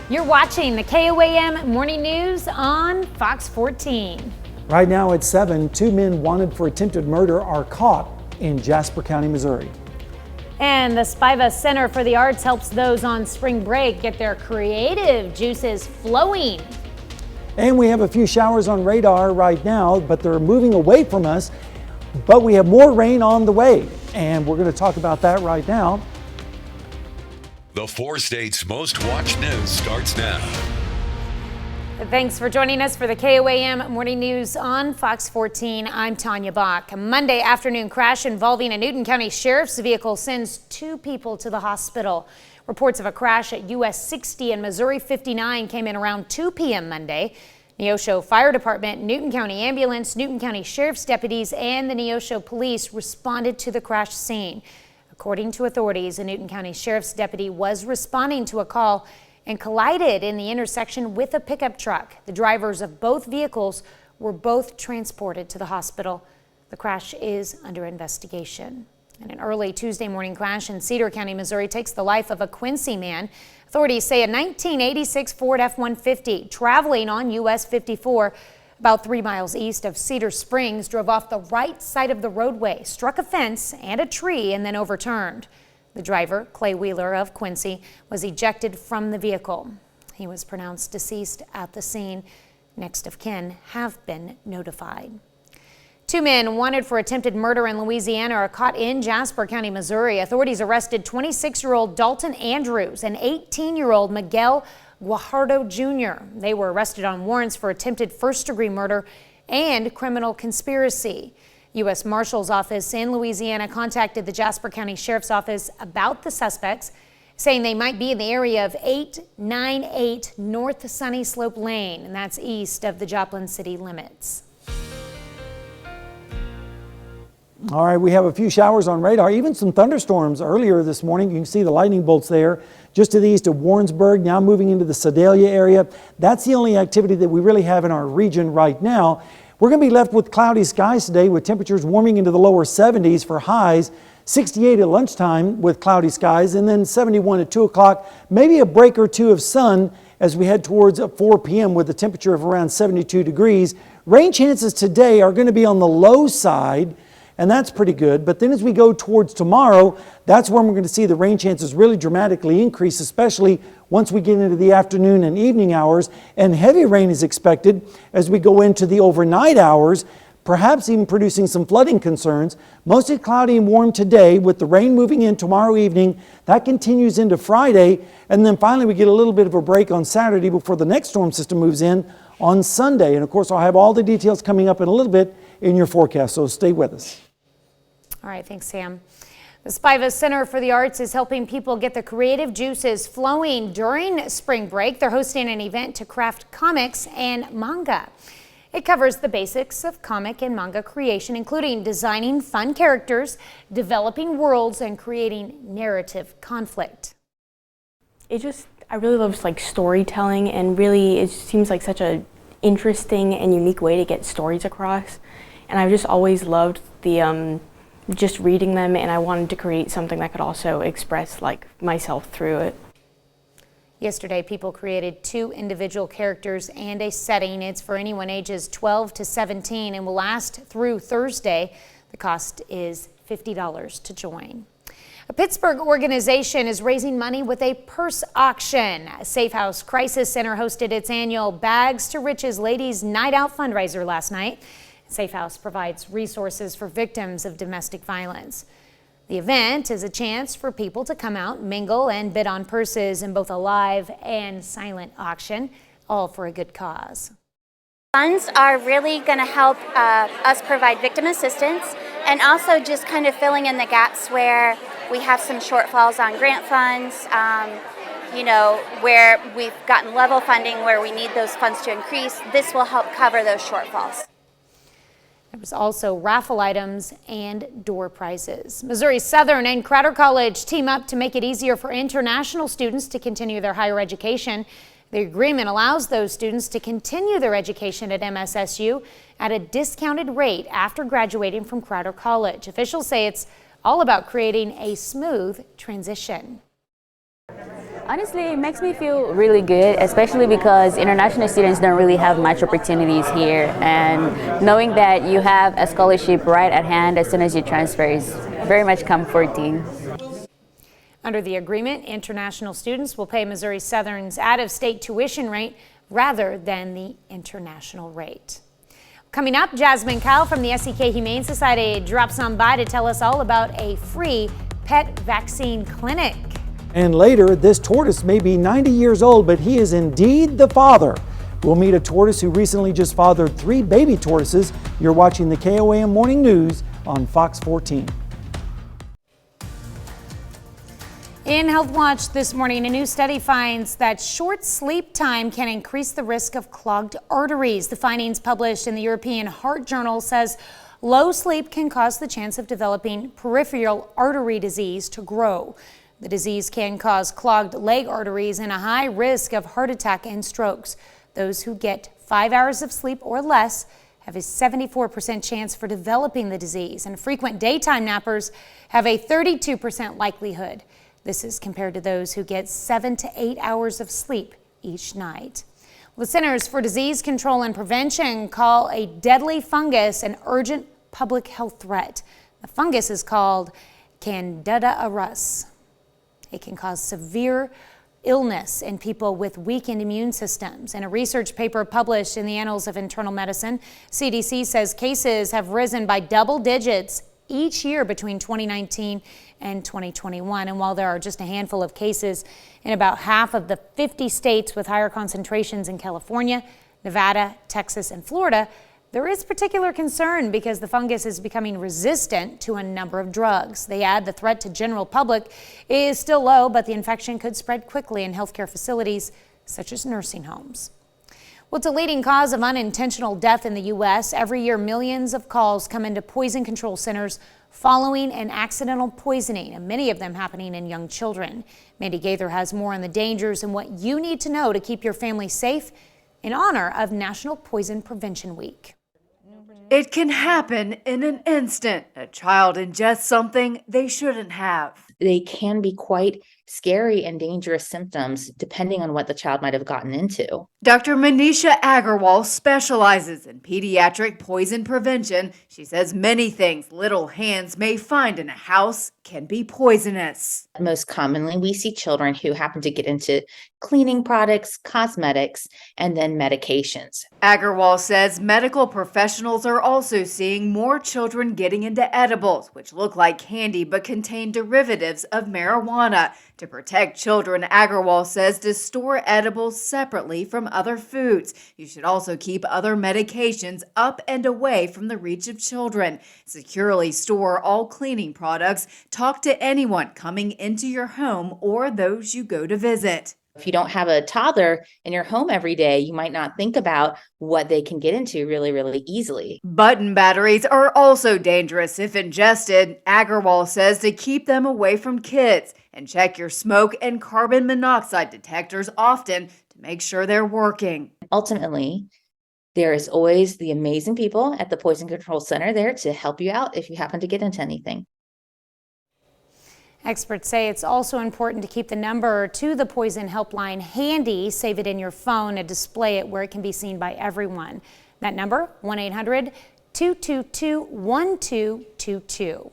You're watching the KOAM Morning News on Fox 14. Right now at 7, 2 men wanted for attempted murder are caught in Jasper County, Missouri. And the Spiva Center for the Arts helps those on spring break get their creative juices flowing. And we have a few showers on radar right now, but they're moving away from us. But we have more rain on the way, and we're going to talk about that right now. The 4 states' most watched news starts now. Thanks for joining us for the KOAM Morning News on Fox 14. I'm Tanya Bach. A Monday afternoon crash involving a Newton County Sheriff's vehicle sends 2 people to the hospital. Reports of a crash at US 60 and Missouri 59 came in around 2 p.m. Monday. Neosho Fire Department, Newton County Ambulance, Newton County Sheriff's deputies, and the Neosho Police responded to the crash scene. According to authorities, a Newton County Sheriff's deputy was responding to a call and collided in the intersection with a pickup truck. The drivers of both vehicles were both transported to the hospital. The crash is under investigation. And an early Tuesday morning crash in Cedar County, Missouri takes the life of a Quincy man. Authorities say a 1986 Ford F-150 traveling on US 54 about 3 miles east of Cedar Springs drove off the right side of the roadway, struck a fence and a tree, and then overturned. The driver, Clay Wheeler of Quincy, was ejected from the vehicle. He was pronounced deceased at the scene. Next of kin have been notified. 2 men wanted for attempted murder in Louisiana are caught in Jasper County, Missouri. Authorities arrested 26-year-old Dalton Andrews and 18-year-old Miguel Guajardo Jr. They were arrested on warrants for attempted first-degree murder and criminal conspiracy. U.S. Marshal's office in Louisiana contacted the Jasper County Sheriff's Office about the suspects, saying they might be in the area of 898 North Sunny Slope Lane, and that's east of the Joplin city limits. All right, we have a few showers on radar, even some thunderstorms earlier this morning. You can see the lightning bolts there just to the east of Warrensburg, now moving into the Sedalia area. That's the only activity that we really have in our region right now. We're going to be left with cloudy skies today with temperatures warming into the lower 70s for highs, 68 at lunchtime with cloudy skies, and then 71 at 2 o'clock, maybe a break or two of sun as we head towards 4 p.m. with a temperature of around 72 degrees. Rain chances today are going to be on the low side, and that's pretty good. But then as we go towards tomorrow, that's when we're going to see the rain chances really dramatically increase, especially once we get into the afternoon and evening hours. And heavy rain is expected as we go into the overnight hours, perhaps even producing some flooding concerns. Mostly cloudy and warm today with the rain moving in tomorrow evening. That continues into Friday. And then finally we get a little bit of a break on Saturday before the next storm system moves in on Sunday. And of course, I'll have all the details coming up in a little bit in your forecast, so stay with us. All right, thanks, Sam. The Spiva Center for the Arts is helping people get the creative juices flowing during spring break. They're hosting an event to craft comics and manga. It covers the basics of comic and manga creation, including designing fun characters, developing worlds, and creating narrative conflict. I really love storytelling, and really it seems like such a interesting and unique way to get stories across. And I've just always loved the just reading them, and I wanted to create something that could also express myself through it. Yesterday, people created 2 individual characters and a setting. It's for anyone ages 12 to 17 and will last through Thursday. The cost is $50 to join. A Pittsburgh organization is raising money with a purse auction. Safe House Crisis Center hosted its annual Bags to Riches Ladies Night Out fundraiser last night. Safe House provides resources for victims of domestic violence. The event is a chance for people to come out, mingle, and bid on purses in both a live and silent auction, all for a good cause. Funds are really going to help us provide victim assistance, and also just kind of filling in the gaps where we have some shortfalls on grant funds, where we've gotten level funding where we need those funds to increase. This will help cover those shortfalls. There was also raffle items and door prizes. Missouri Southern and Crowder College team up to make it easier for international students to continue their higher education. The agreement allows those students to continue their education at MSSU at a discounted rate after graduating from Crowder College. Officials say it's all about creating a smooth transition. Honestly, it makes me feel really good, especially because international students don't really have much opportunities here, and knowing that you have a scholarship right at hand as soon as you transfer is very much comforting. Under the agreement, international students will pay Missouri Southern's out-of-state tuition rate rather than the international rate. Coming up, Jasmine Kyle from the SEK Humane Society drops on by to tell us all about a free pet vaccine clinic. And later, this tortoise may be 90 years old, but he is indeed the father. We'll meet a tortoise who recently just fathered 3 baby tortoises. You're watching the KOAM Morning News on Fox 14. In Health Watch this morning, a new study finds that short sleep time can increase the risk of clogged arteries. The findings published in the European Heart Journal says low sleep can cause the chance of developing peripheral artery disease to grow. The disease can cause clogged leg arteries and a high risk of heart attack and strokes. Those who get 5 hours of sleep or less have a 74% chance for developing the disease, and frequent daytime nappers have a 32% likelihood. This is compared to those who get 7 to 8 hours of sleep each night. The Centers for Disease Control and Prevention call a deadly fungus an urgent public health threat. The fungus is called Candida auris. It can cause severe illness in people with weakened immune systems. In a research paper published in the Annals of Internal Medicine, CDC says cases have risen by double digits each year between 2019 and 2021. And while there are just a handful of cases in about half of the 50 states with higher concentrations in California, Nevada, Texas, and Florida, there is particular concern because the fungus is becoming resistant to a number of drugs. They add the threat to general public is still low, but the infection could spread quickly in healthcare facilities such as nursing homes. Well, it's a leading cause of unintentional death in the U.S. Every year, millions of calls come into poison control centers following an accidental poisoning, and many of them happening in young children. Mandy Gaither has more on the dangers and what you need to know to keep your family safe in honor of National Poison Prevention Week. It can happen in an instant. A child ingests something they shouldn't have. They can be quite scary and dangerous symptoms depending on what the child might have gotten into. Dr. Manisha Agarwal specializes in pediatric poison prevention. She says many things little hands may find in a house can be poisonous. Most commonly, we see children who happen to get into cleaning products, cosmetics, and then medications. Agarwal says medical professionals are also seeing more children getting into edibles, which look like candy but contain derivatives of marijuana. To protect children, Agarwal says to store edibles separately from other foods. You should also keep other medications up and away from the reach of children. Securely store all cleaning products. Talk to anyone coming into your home or those you go to visit. If you don't have a toddler in your home every day, you might not think about what they can get into really, really easily. Button batteries are also dangerous if ingested. Agarwal says to keep them away from kids and check your smoke and carbon monoxide detectors often to make sure they're working. Ultimately, there is always the amazing people at the Poison Control Center there to help you out if you happen to get into anything. Experts say it's also important to keep the number to the poison helpline handy. Save it in your phone and display it where it can be seen by everyone. That number, 1-800-222-1222.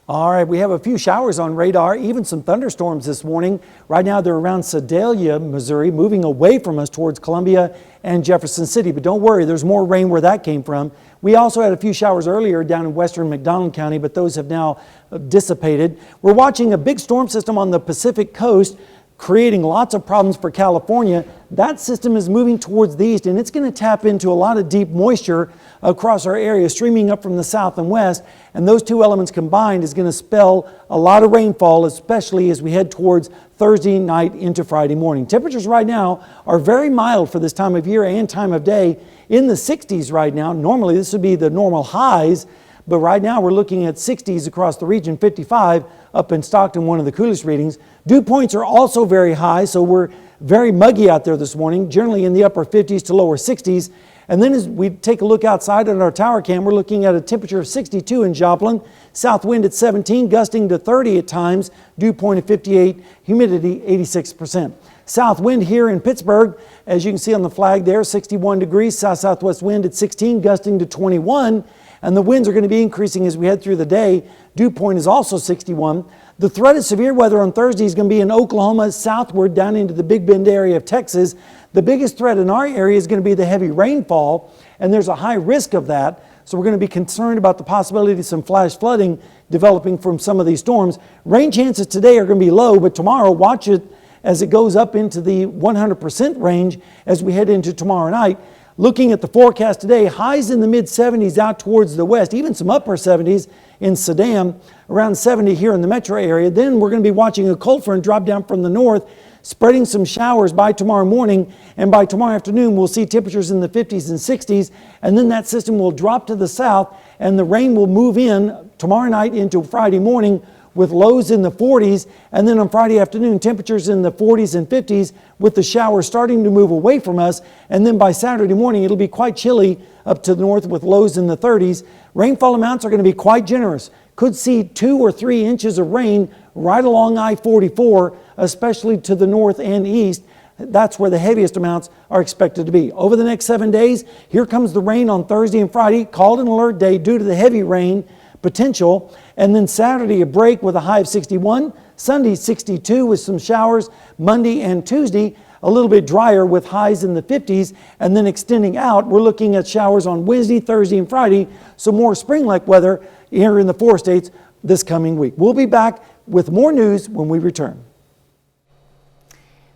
All right, we have a few showers on radar, even some thunderstorms this morning. Right now they're around Sedalia, Missouri, moving away from us towards Columbia and Jefferson City. But don't worry, there's more rain where that came from. We also had a few showers earlier down in western McDonald County, but those have now dissipated. We're watching a big storm system on the Pacific coast, creating lots of problems for California. That system is moving towards the east, and it's going to tap into a lot of deep moisture across our area, streaming up from the south and west. And those two elements combined is going to spell a lot of rainfall, especially as we head towards Thursday night into Friday morning. Temperatures right now are very mild for this time of year and time of day, in the 60s right now. Normally this would be the normal highs, but right now we're looking at 60s across the region, 55 up in Stockton, one of the coolest readings. Dew points are also very high, so we're very muggy out there this morning, generally in the upper 50s to lower 60s. And then as we take a look outside at our tower cam, we're looking at a temperature of 62 in Joplin, south wind at 17, gusting to 30 at times, dew point at 58, humidity 86%. South wind here in Pittsburgh, as you can see on the flag there, 61 degrees, south-southwest wind at 16, gusting to 21, and the winds are going to be increasing as we head through the day. Dew point is also 61. The threat of severe weather on Thursday is going to be in Oklahoma, southward down into the Big Bend area of Texas. The biggest threat in our area is going to be the heavy rainfall, and there's a high risk of that. So we're going to be concerned about the possibility of some flash flooding developing from some of these storms. Rain chances today are going to be low, but tomorrow, watch it as it goes up into the 100% range as we head into tomorrow night. Looking at the forecast today, highs in the mid-70s out towards the west, even some upper 70s in Saddam, around 70 here in the metro area. Then we're going to be watching a cold front drop down from the north, spreading some showers by tomorrow morning, and by tomorrow afternoon we'll see temperatures in the 50s and 60s, and then that system will drop to the south and the rain will move in tomorrow night into Friday morning with lows in the 40s, and then on Friday afternoon temperatures in the 40s and 50s with the showers starting to move away from us, and then by Saturday morning it'll be quite chilly up to the north with lows in the 30s. Rainfall amounts are going to be quite generous. Could see 2 or 3 inches of rain right along I-44, especially to the north and east. That's where the heaviest amounts are expected to be. Over the next 7 days, here comes the rain on Thursday and Friday, called an alert day due to the heavy rain potential. And then Saturday, a break with a high of 61. Sunday, 62 with some showers. Monday and Tuesday, a little bit drier with highs in the 50s. And then extending out, we're looking at showers on Wednesday, Thursday, and Friday. So more spring-like weather here in the 4 states this coming week. We'll be back with more news when we return.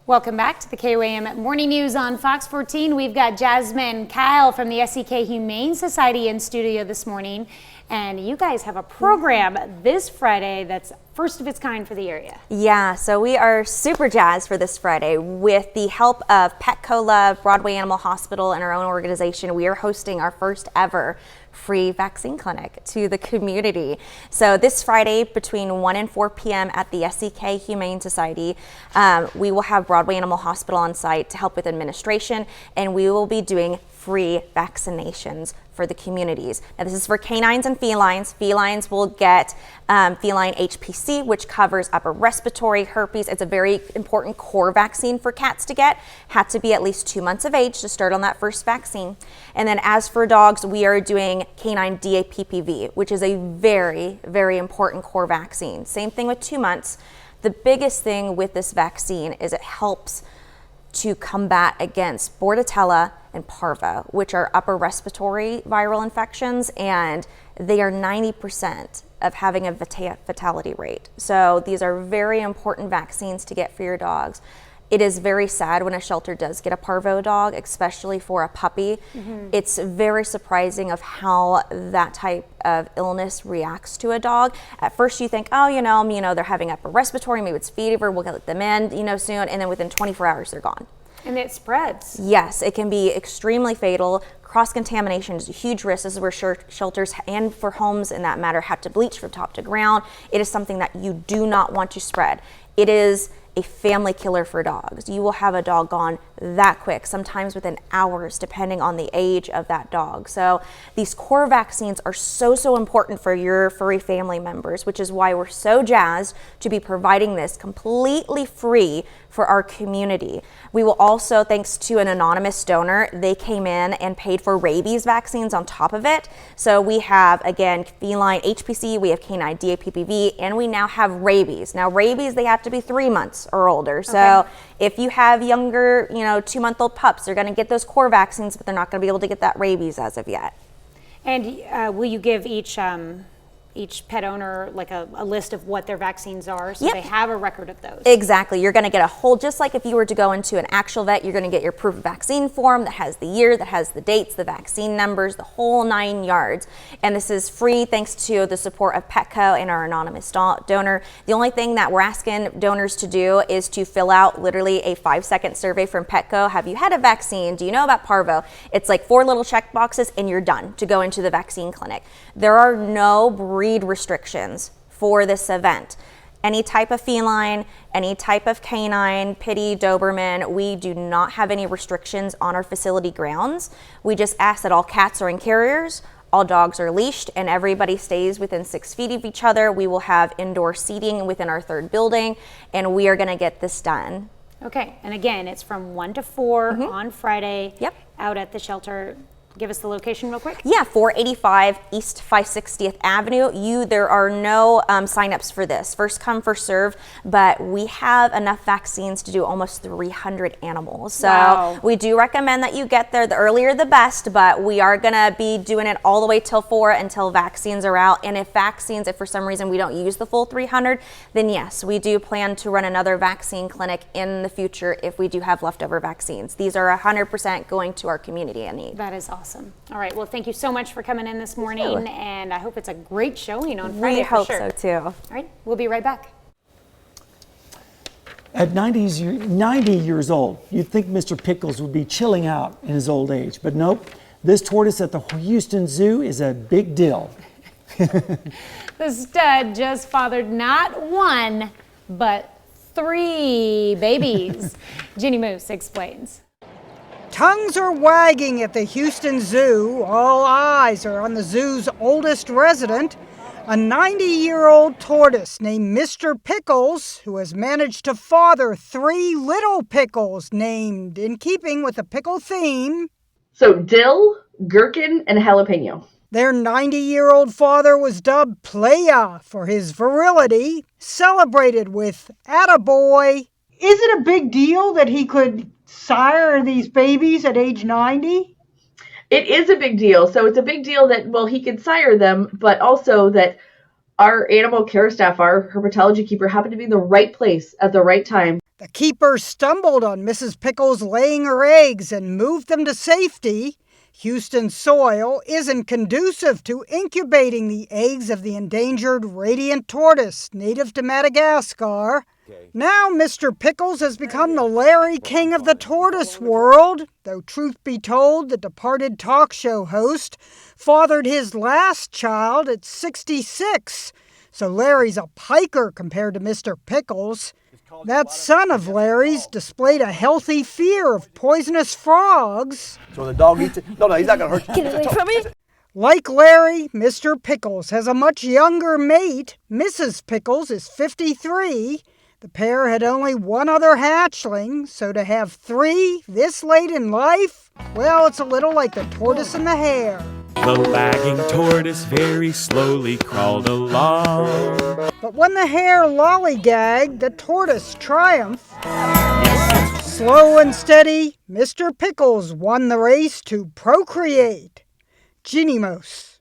Welcome back to the KOAM Morning News on Fox 14. We've got Jasmine Kyle from the SEK Humane Society in studio this morning. And you guys have a program this Friday that's first of its kind for the area. Yeah, so we are super jazzed for this Friday. With the help of Petco Love, Broadway Animal Hospital, and our own organization, we are hosting our first ever free vaccine clinic to the community. So this Friday between 1 and 4 p.m. at the SEK Humane Society, we will have Broadway Animal Hospital on site to help with administration, and we will be doing free vaccinations for the communities. Now this is for canines and felines. Felines will get feline HPC, which covers upper respiratory herpes. It's a very important core vaccine for cats to get. Had to be at least 2 months of age to start on that first vaccine. And then as for dogs, we are doing canine DAPPV, which is a very, very important core vaccine. Same thing with 2 months. The biggest thing with this vaccine is it helps to combat against Bordetella and Parvo, which are upper respiratory viral infections, and they are 90% of having a fatality rate. So these are very important vaccines to get for your dogs. It is very sad when a shelter does get a parvo dog, especially for a puppy. It's very surprising of how that type of illness reacts to a dog. At first you think, oh, they're having upper respiratory, maybe it's fever, we'll get them in, soon, and then within 24 hours they're gone. And it spreads. Yes, it can be extremely fatal. Cross-contamination is a huge risk. This is where shelters and for homes in that matter have to bleach from top to ground. It is something that you do not want to spread. It is a family killer for dogs. You will have a dog gone that quick, sometimes within hours, depending on the age of that dog. So these core vaccines are so important for your furry family members, which is why we're so jazzed to be providing this completely free for our community. We will also, thanks to an anonymous donor, they came in and paid for rabies vaccines on top of it. So we have, again, feline HPC, we have canine DAPPV, and we now have rabies. Now rabies, they have to be 3 months or older. So if you have younger, 2-month-old pups, they're going to get those core vaccines, but they're not going to be able to get that rabies as of yet. And will you give each pet owner like a list of what their vaccines are, so they have a record of those? Exactly. You're going to get a whole, just like if you were to go into an actual vet, you're going to get your proof of vaccine form that has the year, that has the dates, the vaccine numbers, the whole 9 yards. And this is free thanks to the support of Petco and our anonymous donor. The only thing that we're asking donors to do is to fill out literally a 5-second survey from Petco. Have you had a vaccine? Do you know about parvo? It's like 4 little check boxes and you're done to go into the vaccine clinic. There are no breed restrictions for this event. Any type of feline, any type of canine, pitty, Doberman, we do not have any restrictions on our facility grounds. We just ask that all cats are in carriers, all dogs are leashed, and everybody stays within 6 feet of each other. We will have indoor seating within our third building, and we are going to get this done. Okay, and again, it's from 1 to 4 on Friday. Yep. Out at the shelter. Give us the location real quick. Yeah, 485 East 560th Avenue. There are no signups for this. First come, first serve, but we have enough vaccines to do almost 300 animals. So we do recommend that you get there. The earlier the best, but we are gonna be doing it all the way till 4 until vaccines are out. And if for some reason we don't use the full 300, then yes, we do plan to run another vaccine clinic in the future if we do have leftover vaccines. These are 100% going to our community in need. That is awesome. All right. Well, thank you so much for coming in this morning, and I hope it's a great showing on Friday. We hope for sure. so too. All right. We'll be right back. At 90 years old, you'd think Mr. Pickles would be chilling out in his old age, but nope. This tortoise at the Houston Zoo is a big deal. The stud just fathered not 1, but 3 babies. Ginny Moose explains. Tongues are wagging at the Houston Zoo. All eyes are on the zoo's oldest resident, a 90-year-old tortoise named Mr. Pickles, who has managed to father 3 little pickles named in keeping with the pickle theme. So dill, gherkin, and jalapeno. Their 90-year-old father was dubbed Playa for his virility, celebrated with attaboy. Is it a big deal that he could sire these babies at age 90? It is a big deal. So it's a big deal that, well, he could sire them, but also that our animal care staff, our herpetology keeper, happened to be in the right place at the right time. The keeper stumbled on Mrs. Pickles laying her eggs and moved them to safety. Houston soil isn't conducive to incubating the eggs of the endangered radiant tortoise native to Madagascar. Now Mr. Pickles has become the Larry King of the tortoise world, though truth be told, the departed talk show host fathered his last child at 66, so Larry's a piker compared to Mr. Pickles. That son of Larry's displayed a healthy fear of poisonous frogs. So the dog eats it? No, he's not going to hurt you. Get away from me! Like Larry, Mr. Pickles has a much younger mate. Mrs. Pickles is 53. The pair had only 1 other hatchling, so to have 3 this late in life, well, it's a little like the tortoise and the hare. The lagging tortoise very slowly crawled along. But when the hare lollygagged, the tortoise triumphed. Slow and steady, Mr. Pickles won the race to procreate. Ginny Moose.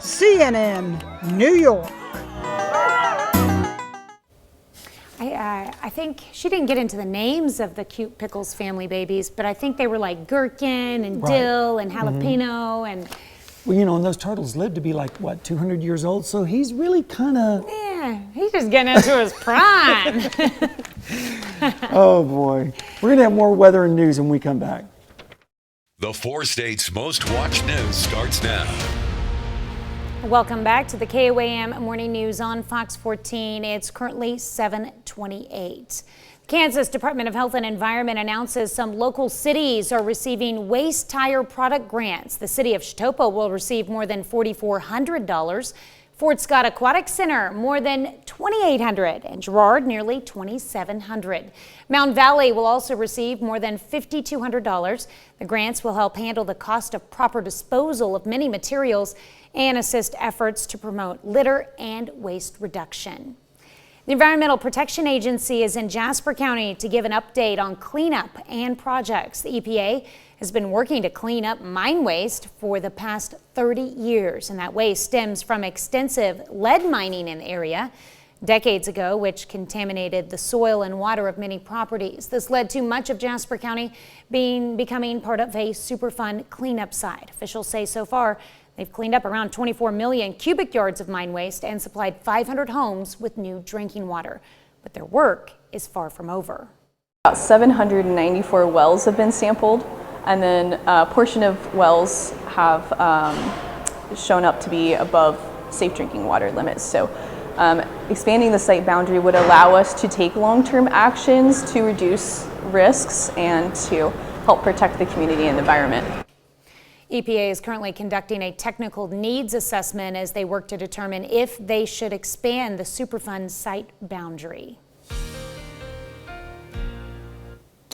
CNN, New York. I think she didn't get into the names of the cute Pickles family babies, but I think they were like gherkin and dill and jalapeno and... Well, you know, and those turtles live to be like, what, 200 years old? So he's really kind of... Yeah, he's just getting into his prime. Oh, boy. We're going to have more weather and news when we come back. The 4 states' most watched news starts now. Welcome back to the KOAM Morning News on Fox 14. It's currently 7:28. Kansas Department of Health and Environment announces some local cities are receiving waste tire product grants. The city of Chitopa will receive more than $4,400. Fort Scott Aquatic Center, more than $2,800, and Girard, nearly $2,700. Mountain Valley will also receive more than $5,200. The grants will help handle the cost of proper disposal of many materials and assist efforts to promote litter and waste reduction. The Environmental Protection Agency is in Jasper County to give an update on cleanup and projects. The EPA has been working to clean up mine waste for the past 30 years, and that waste stems from extensive lead mining in the area decades ago, which contaminated the soil and water of many properties. This led to much of Jasper County becoming part of a Superfund cleanup site. Officials say so far they've cleaned up around 24 million cubic yards of mine waste and supplied 500 homes with new drinking water. But their work is far from over. About 794 wells have been sampled, and then a portion of wells have shown up to be above safe drinking water limits. So Expanding the site boundary would allow us to take long-term actions to reduce risks and to help protect the community and the environment. EPA is currently conducting a technical needs assessment as they work to determine if they should expand the Superfund site boundary.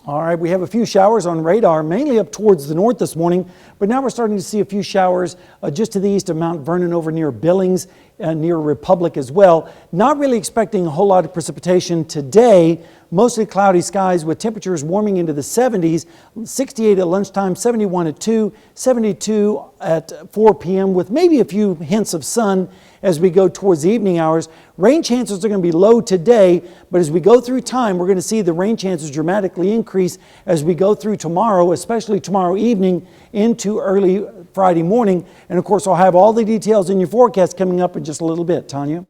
All right, we have a few showers on radar, mainly up towards the north this morning, but now we're starting to see a few showers just to the east of Mount Vernon over near Billings, near Republic as well. Not really expecting a whole lot of precipitation today. Mostly cloudy skies with temperatures warming into the 70s, 68 at lunchtime, 71 at 2, 72 at 4 p.m. with maybe a few hints of sun as we go towards the evening hours. Rain chances are going to be low today, but as we go through time, we're going to see the rain chances dramatically increase as we go through tomorrow, especially tomorrow evening into early Friday morning. And of course, I'll have all the details in your forecast coming up in just a little bit. Tanya?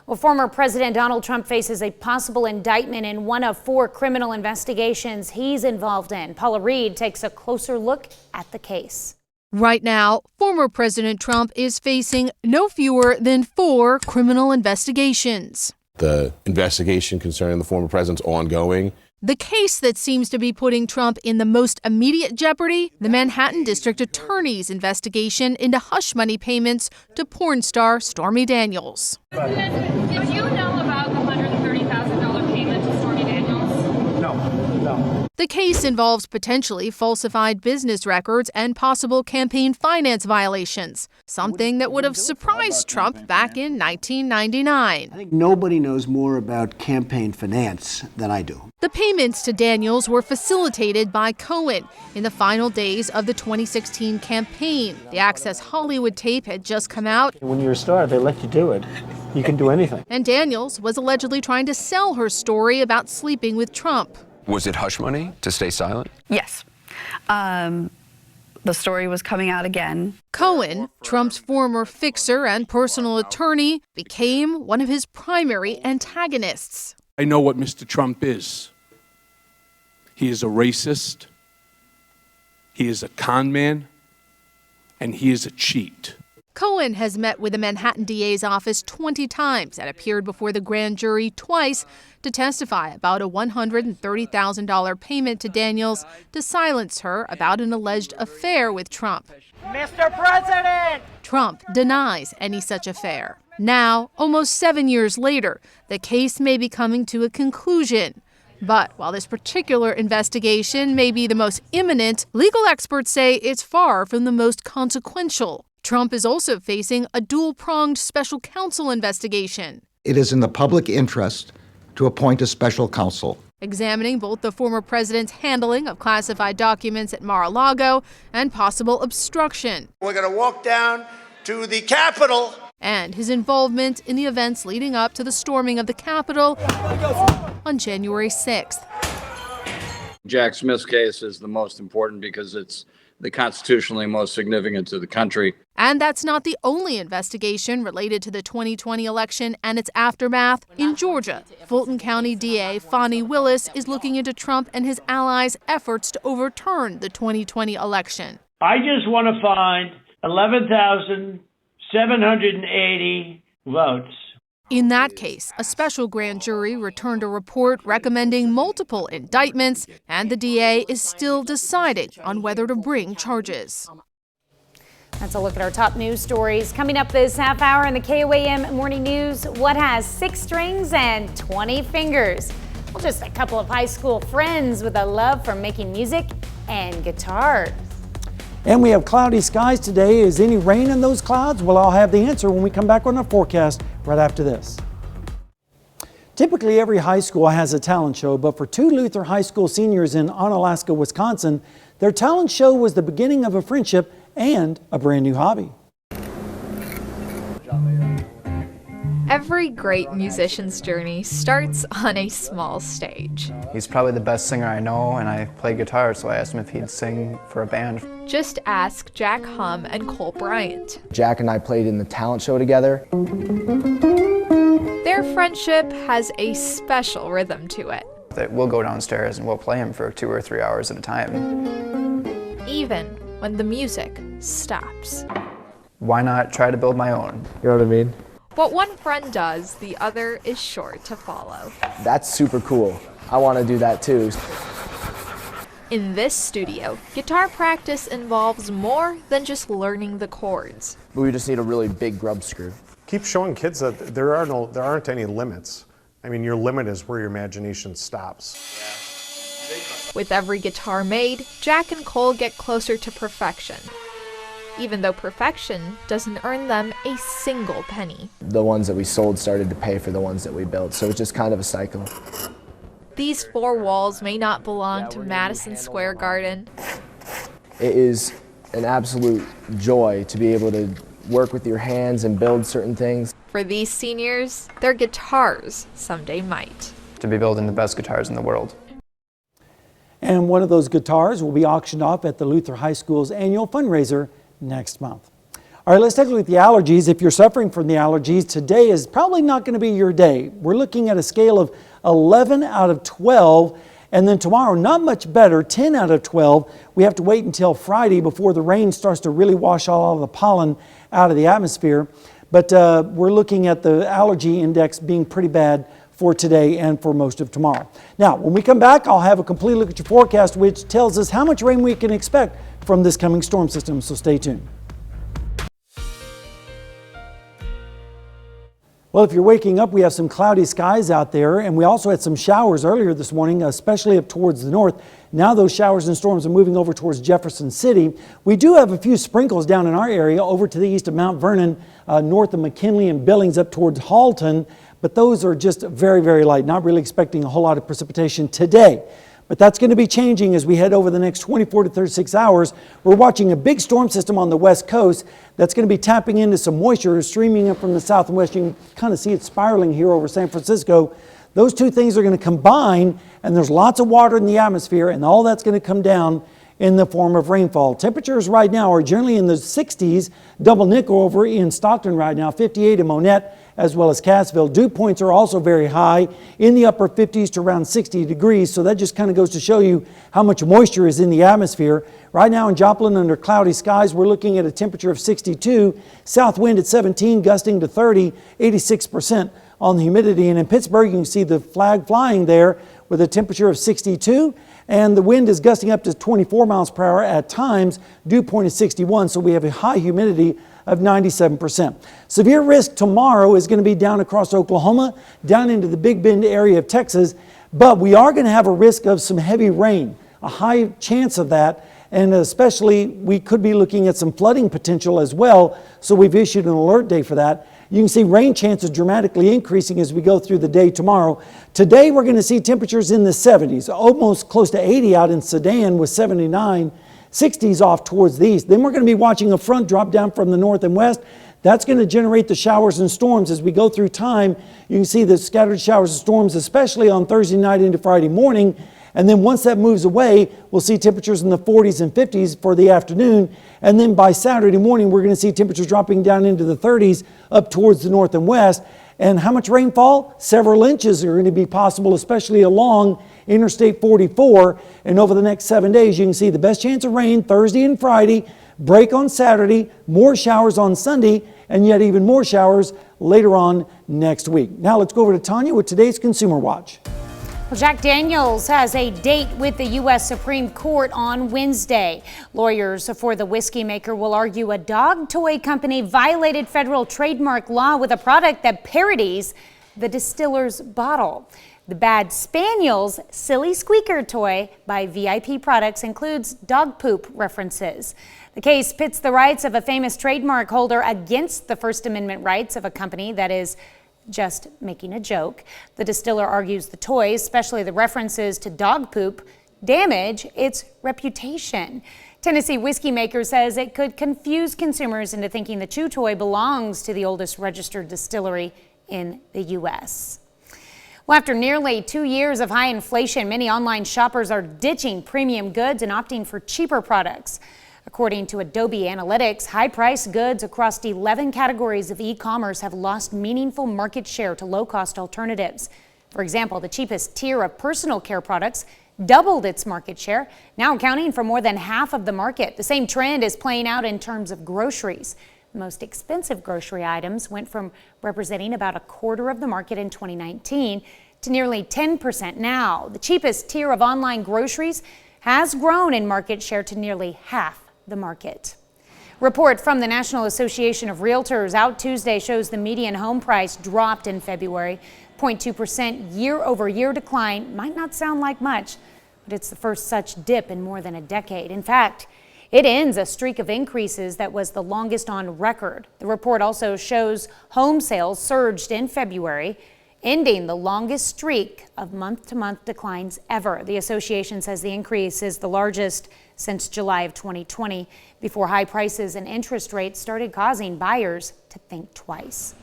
Well, former President Donald Trump faces a possible indictment in one of 4 criminal investigations he's involved in. Paula Reed takes a closer look at the case. Right now, former President Trump is facing no fewer than 4 criminal investigations. The investigation concerning the former president's ongoing. The case that seems to be putting Trump in the most immediate jeopardy, the Manhattan District Attorney's investigation into hush money payments to porn star Stormy Daniels. President, did you know about the $130,000 payment to Stormy Daniels? No. The case involves potentially falsified business records and possible campaign finance violations, something that would have surprised Trump back in 1999. I think nobody knows more about campaign finance than I do. The payments to Daniels were facilitated by Cohen in the final days of the 2016 campaign. The Access Hollywood tape had just come out. When you're a star, they let you do it. You can do anything. And Daniels was allegedly trying to sell her story about sleeping with Trump. Was it hush money to stay silent? Yes. The story was coming out again. Cohen, Trump's former fixer and personal attorney, became one of his primary antagonists. I know what Mr. Trump is. He is a racist, he is a con man, and he is a cheat. Cohen has met with the Manhattan DA's office 20 times and appeared before the grand jury twice to testify about a $130,000 payment to Daniels to silence her about an alleged affair with Trump. Mr. President! Trump denies any such affair. Now, almost 7 years later, the case may be coming to a conclusion. But while this particular investigation may be the most imminent, legal experts say it's far from the most consequential. Trump is also facing a dual-pronged special counsel investigation. It is in the public interest to appoint a special counsel, examining both the former president's handling of classified documents at Mar-a-Lago and possible obstruction. We're going to walk down to the Capitol. And his involvement in the events leading up to the storming of the Capitol on January 6th. Jack Smith's case is the most important because it's the constitutionally most significant to the country. And that's not the only investigation related to the 2020 election and its aftermath. In Georgia, Fulton County DA Fani Willis is looking into Trump and his allies' efforts to overturn the 2020 election. I just want to find 11,780 votes. In that case, a special grand jury returned a report recommending multiple indictments, and the DA is still deciding on whether to bring charges. That's a look at our top news stories. Coming up this half hour in the KOAM Morning News, what has 6 strings and 20 fingers? Well, just a couple of high school friends with a love for making music and guitar. And we have cloudy skies today. Is any rain in those clouds? Well, I'll have the answer when we come back on our forecast right after this. Typically, every high school has a talent show, but for 2 Luther High School seniors in Onalaska, Wisconsin, their talent show was the beginning of a friendship and a brand new hobby. Every great musician's journey starts on a small stage. He's probably the best singer I know, and I play guitar, so I asked him if he'd sing for a band. Just ask Jack Hum and Cole Bryant. Jack and I played in the talent show together. Their friendship has a special rhythm to it. We'll go downstairs and we'll play him for 2 or 3 hours at a time. Even when the music stops. Why not try to build my own? You know what I mean? What one friend does, the other is sure to follow. That's super cool. I want to do that too. In this studio, guitar practice involves more than just learning the chords. We just need a really big grub screw. Keep showing kids that there aren't any limits. I mean, your limit is where your imagination stops. With every guitar made, Jack and Cole get closer to perfection, even though perfection doesn't earn them a single penny. The ones that we sold started to pay for the ones that we built, so it's just kind of a cycle. These four walls may not belong to Madison Square Garden. It is an absolute joy to be able to work with your hands and build certain things. For these seniors, their guitars someday might. To be building the best guitars in the world. And one of those guitars will be auctioned off at the Luther High School's annual fundraiser next month. All right, let's take a look at the allergies. If you're suffering from the allergies, today is probably not going to be your day. We're looking at a scale of 11 out of 12, and then tomorrow, not much better, 10 out of 12. We have to wait until Friday before the rain starts to really wash all of the pollen out of the atmosphere. But we're looking at the allergy index being pretty bad for today and for most of tomorrow. Now, when we come back, I'll have a complete look at your forecast, which tells us how much rain we can expect from this coming storm system, so stay tuned. Well, if you're waking up, we have some cloudy skies out there, and we also had some showers earlier this morning, especially up towards the north. Now those showers and storms are moving over towards Jefferson City. We do have a few sprinkles down in our area over to the east of Mount Vernon, north of McKinley and Billings up towards Halton, but those are just very, very light. Not really expecting a whole lot of precipitation today. But that's going to be changing as we head over the next 24 to 36 hours. We're watching a big storm system on the west coast that's going to be tapping into some moisture streaming up from the south and west. You can kind of see it spiraling here over San Francisco. Those two things are going to combine, and there's lots of water in the atmosphere, and all that's going to come down in the form of rainfall. Temperatures right now are generally in the 60s. Double nickel over in Stockton right now, 58 in Monette, as well as Cassville. Dew points are also very high in the upper 50s to around 60 degrees. So that just kind of goes to show you how much moisture is in the atmosphere. Right now in Joplin, under cloudy skies, we're looking at a temperature of 62, south wind at 17, gusting to 30, 86% on the humidity. And in Pittsburgh, you can see the flag flying there with a temperature of 62. And the wind is gusting up to 24 miles per hour at times. Dew point is 61, so we have a high humidity of 97%. Severe risk tomorrow is going to be down across Oklahoma, down into the Big Bend area of Texas, but we are going to have a risk of some heavy rain, a high chance of that, and especially we could be looking at some flooding potential as well, so we've issued an alert day for that. You can see rain chances dramatically increasing as we go through the day tomorrow. Today we're going to see temperatures in the 70s, almost close to 80 out in Sedan with 79, 60s off towards the east. Then we're going to be watching a front drop down from the north and west. That's going to generate the showers and storms as we go through time. You can see the scattered showers and storms, especially on Thursday night into Friday morning. And then once that moves away, we'll see temperatures in the 40s and 50s for the afternoon. And then by Saturday morning, we're going to see temperatures dropping down into the 30s up towards the north and west. And how much rainfall? Several inches are going to be possible, especially along Interstate 44. And over the next 7 days, you can see the best chance of rain Thursday and Friday, break on Saturday, more showers on Sunday, and yet even more showers later on next week. Now let's go over to Tanya with today's Consumer Watch. Well, Jack Daniels has a date with the U.S. Supreme Court on Wednesday. Lawyers for the whiskey maker will argue a dog toy company violated federal trademark law with a product that parodies the distiller's bottle. The Bad Spaniel's Silly Squeaker toy by VIP Products includes dog poop references. The case pits the rights of a famous trademark holder against the First Amendment rights of a company that is just making a joke. The distiller argues the toys, especially the references to dog poop, damage its reputation. Tennessee whiskey maker says it could confuse consumers into thinking the chew toy belongs to the oldest registered distillery in the U.S. Well, after nearly 2 years of high inflation, many online shoppers are ditching premium goods and opting for cheaper products. According to Adobe Analytics, high-priced goods across 11 categories of e-commerce have lost meaningful market share to low-cost alternatives. For example, the cheapest tier of personal care products doubled its market share, now accounting for more than half of the market. The same trend is playing out in terms of groceries. The most expensive grocery items went from representing about a quarter of the market in 2019 to nearly 10% now. The cheapest tier of online groceries has grown in market share to nearly half the market. Report from the National Association of Realtors out Tuesday shows the median home price dropped in February. 0.2% year-over-year decline might not sound like much, but it's the first such dip in more than a decade. In fact, it ends a streak of increases that was the longest on record. The report also shows home sales surged in February, ending the longest streak of month-to-month declines ever. The association says the increase is the largest since July of 2020, before high prices and interest rates started causing buyers to think twice.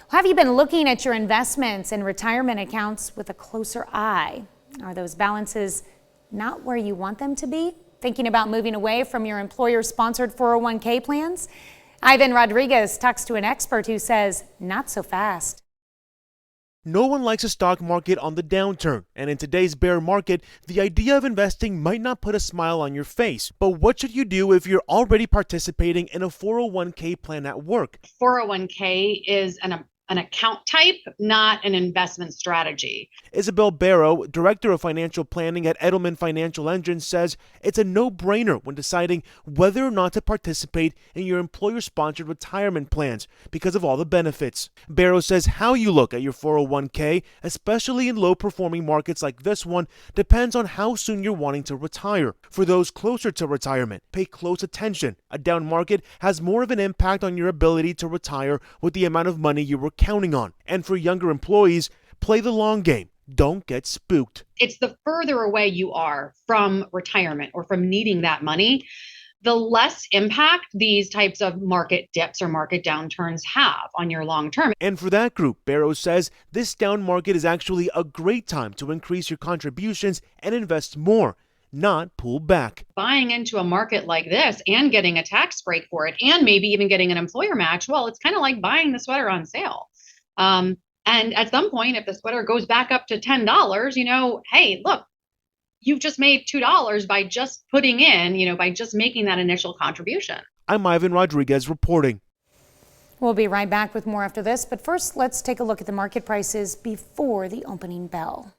Have you been looking at your investments and retirement accounts with a closer eye? Are those balances not where you want them to be? Thinking about moving away from your employer-sponsored 401k plans? Ivan Rodriguez talks to an expert who says, not so fast. No one likes a stock market on the downturn, and in today's bear market, the idea of investing might not put a smile on your face. But what should you do if you're already participating in a 401k plan at work? 401k is an account type, not an investment strategy. Isabel Barrow, Director of Financial Planning at Edelman Financial Engine, says it's a no-brainer when deciding whether or not to participate in your employer-sponsored retirement plans because of all the benefits. Barrow says how you look at your 401k, especially in low-performing markets like this one, depends on how soon you're wanting to retire. For those closer to retirement, pay close attention. A down market has more of an impact on your ability to retire with the amount of money you were counting on. And for younger employees, play the long game. Don't get spooked. It's the further away you are from retirement or from needing that money, the less impact these types of market dips or market downturns have on your long term. And for that group, Barrow says this down market is actually a great time to increase your contributions and invest more, not pull back. Buying into a market like this and getting a tax break for it and maybe even getting an employer match, well, it's kind of like buying the sweater on sale. And at some point, if the sweater goes back up to $10, hey, look, you've just made $2 by just putting in, by just making that initial contribution. I'm Ivan Rodriguez reporting. We'll be right back with more after this, but first let's take a look at the market prices before the opening bell.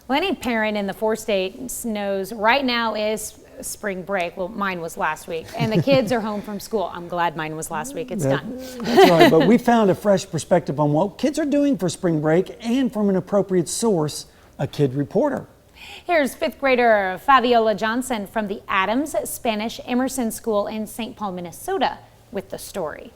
Well, any parent in the 4 states knows right now is spring break. Well, mine was last week, and the kids are home from school. I'm glad mine was last week. It's done. That's right, but we found a fresh perspective on what kids are doing for spring break, and from an appropriate source, a kid reporter. Here's 5th grader Fabiola Johnson from the Adams Spanish Emerson School in St. Paul, Minnesota, with the story.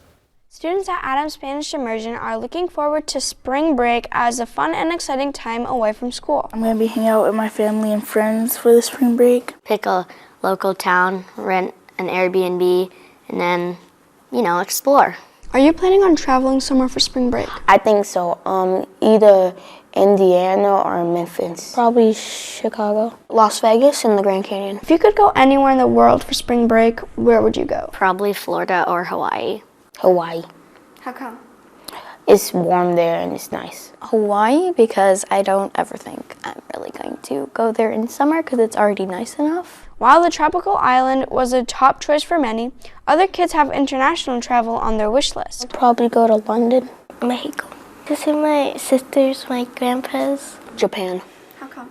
Students at Adams Spanish Immersion are looking forward to spring break as a fun and exciting time away from school. I'm going to be hanging out with my family and friends for the spring break. Pick a local town, rent an Airbnb, and then, explore. Are you planning on traveling somewhere for spring break? I think so. Either Indiana or Memphis. Probably Chicago. Las Vegas and the Grand Canyon. If you could go anywhere in the world for spring break, where would you go? Probably Florida or Hawaii. Hawaii. How come? It's warm there and it's nice. Hawaii, because I don't ever think I'm really going to go there in summer because it's already nice enough. While the tropical island was a top choice for many, other kids have international travel on their wish list. I'll probably go to London, Mexico. To see my sisters, my grandpas. Japan. How come?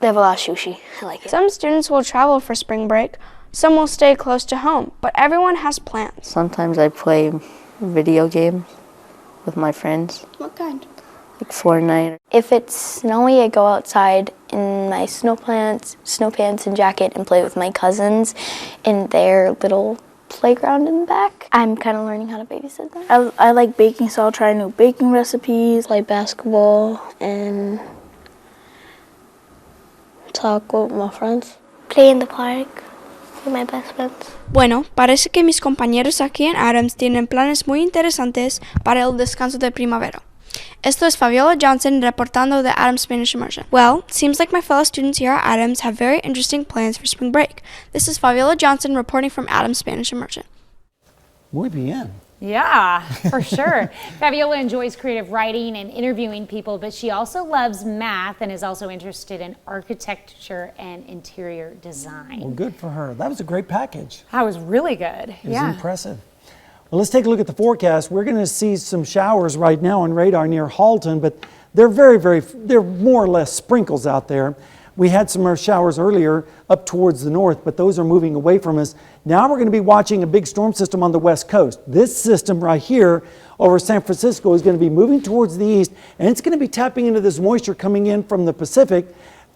They have a lot of sushi. I like it. Some students will travel for spring break. Some will stay close to home, but everyone has plans. Sometimes I play video games with my friends. What kind? Like Fortnite. If it's snowy, I go outside in my snow pants and jacket and play with my cousins in their little playground in the back. I'm kind of learning how to babysit them. I like baking, so I'll try new baking recipes, Play basketball and talk with my friends. Play in the park. My best friends. Bueno, parece que mis compañeros aquí en Adams tienen planes muy interesantes para el descanso de primavera. Esto es Fabiola Johnson reportando de Adams Spanish Immersion. Well, seems like my fellow students here at Adams have very interesting plans for spring break. This is Fabiola Johnson reporting from Adams Spanish Immersion. Muy bien. Yeah, for sure. Fabiola enjoys creative writing and interviewing people, but she also loves math and is also interested in architecture and interior design. Well, good for her. That was a great package. That was really good. It was impressive. Well, let's take a look at the forecast. We're going to see some showers right now on radar near Halton, but they're they're more or less sprinkles out there. We had some showers earlier up towards the north, but those are moving away from us. Now we're going to be watching a big storm system on the west coast. This system right here over San Francisco is going to be moving towards the east, and it's going to be tapping into this moisture coming in from the Pacific,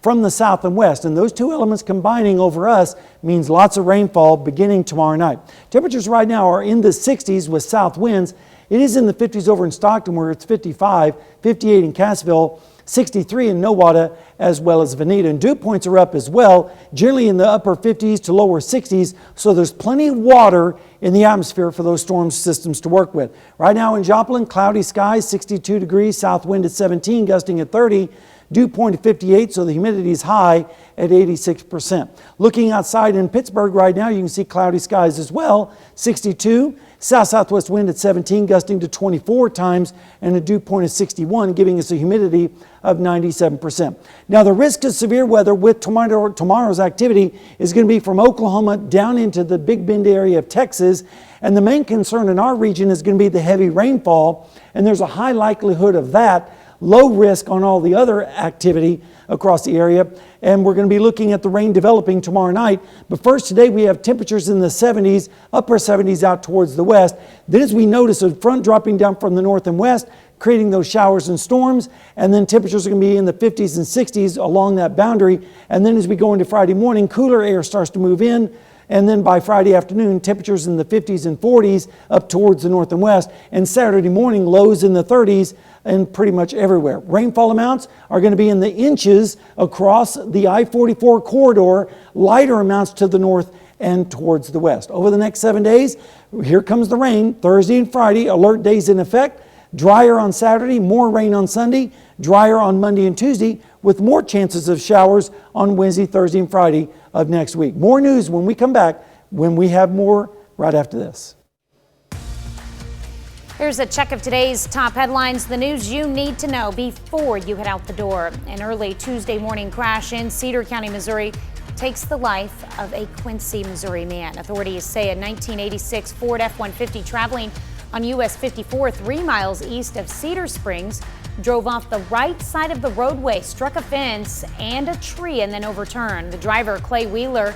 from the south and west. And those two elements combining over us means lots of rainfall beginning tomorrow night. Temperatures right now are in the 60s with south winds. It is in the 50s over in Stockton where it's 55, 58 in Cassville, 63 in Nowata, as well as Veneta. And dew points are up as well, generally in the upper 50s to lower 60s, so there's plenty of water in the atmosphere for those storm systems to work with. Right now in Joplin, cloudy skies, 62 degrees, south wind at 17, gusting at 30, dew point at 58, so the humidity is high at 86%. Looking outside in Pittsburgh right now, you can see cloudy skies as well, 62, south-southwest wind at 17, gusting to 24 times, and a dew point of 61, giving us a humidity of 97%. Now, the risk of severe weather with tomorrow's activity is going to be from Oklahoma down into the Big Bend area of Texas, and the main concern in our region is going to be the heavy rainfall, and there's a high likelihood of that. Low risk on all the other activity across the area, and we're going to be looking at the rain developing tomorrow night. But first, today we have temperatures in the 70s, upper 70s out towards the west. Then as we notice a front dropping down from the north and west, creating those showers and storms, and then temperatures are going to be in the 50s and 60s along that boundary. And then as we go into Friday morning, cooler air starts to move in. And then by Friday afternoon, temperatures in the 50s and 40s up towards the north and west. And Saturday morning, lows in the 30s and pretty much everywhere. Rainfall amounts are going to be in the inches across the I-44 corridor, lighter amounts to the north and towards the west. Over the next 7 days, here comes the rain. Thursday and Friday, alert days in effect. Drier on Saturday, more rain on Sunday, drier on Monday and Tuesday, with more chances of showers on Wednesday, Thursday, and Friday of next week. More news when we come back, when we have more right after this. Here's a check of today's top headlines, the news you need to know before you head out the door. An early Tuesday morning crash in Cedar County, Missouri takes the life of a Quincy, Missouri man. Authorities say a 1986 Ford F-150 traveling on US 54 3 miles east of Cedar Springs drove off the right side of the roadway, struck a fence and a tree, and then overturned. The driver, Clay Wheeler,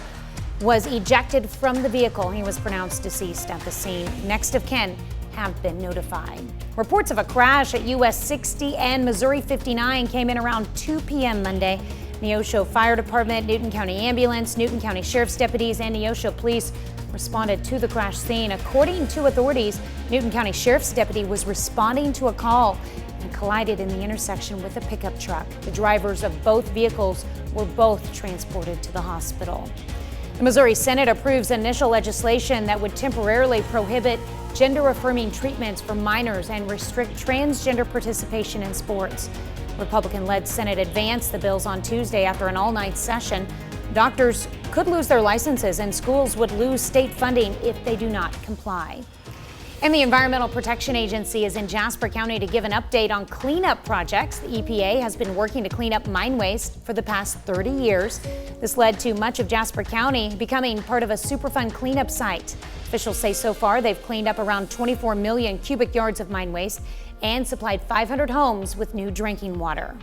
was ejected from the vehicle. He was pronounced deceased at the scene. Next of kin have been notified. Reports of a crash at US 60 and Missouri 59 came in around 2 p.m. Monday. Neosho Fire Department, Newton County Ambulance, Newton County Sheriff's deputies, and Neosho Police responded to the crash scene. According to authorities, Newton County Sheriff's deputy was responding to a call and collided in the intersection with a pickup truck. The drivers of both vehicles were both transported to the hospital. The Missouri Senate approves initial legislation that would temporarily prohibit gender-affirming treatments for minors and restrict transgender participation in sports. Republican-led Senate advanced the bills on Tuesday after an all-night session. Doctors could lose their licenses and schools would lose state funding if they do not comply. And the Environmental Protection Agency is in Jasper County to give an update on cleanup projects. The EPA has been working to clean up mine waste for the past 30 years. This led to much of Jasper County becoming part of a Superfund cleanup site. Officials say so far they've cleaned up around 24 million cubic yards of mine waste and supplied 500 homes with new drinking water.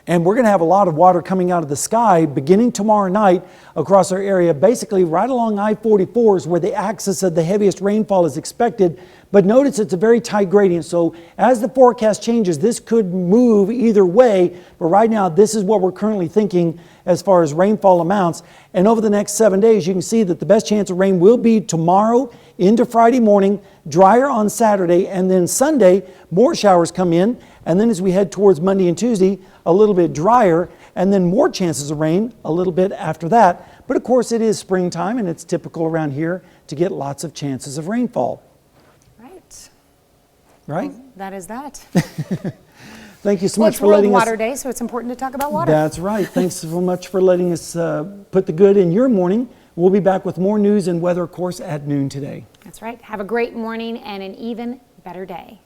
And we're going to have a lot of water coming out of the sky beginning tomorrow night across our area. Basically, right along I-44 is where the axis of the heaviest rainfall is expected. But notice it's a very tight gradient. So as the forecast changes, this could move either way. But right now, this is what we're currently thinking as far as rainfall amounts. And over the next 7 days, you can see that the best chance of rain will be tomorrow into Friday morning, drier on Saturday, and then Sunday, more showers come in. And then as we head towards Monday and Tuesday, a little bit drier, and then more chances of rain a little bit after that. But of course, it is springtime, and it's typical around here to get lots of chances of rainfall. Right. Right? Well, that is that. Thank you so much for letting us. It's World Water Day, so it's important to talk about water. That's right. Thanks so much for letting us put the good in your morning We'll be back with more news and weather, of course, at noon today. That's right. Have a great morning and an even better day.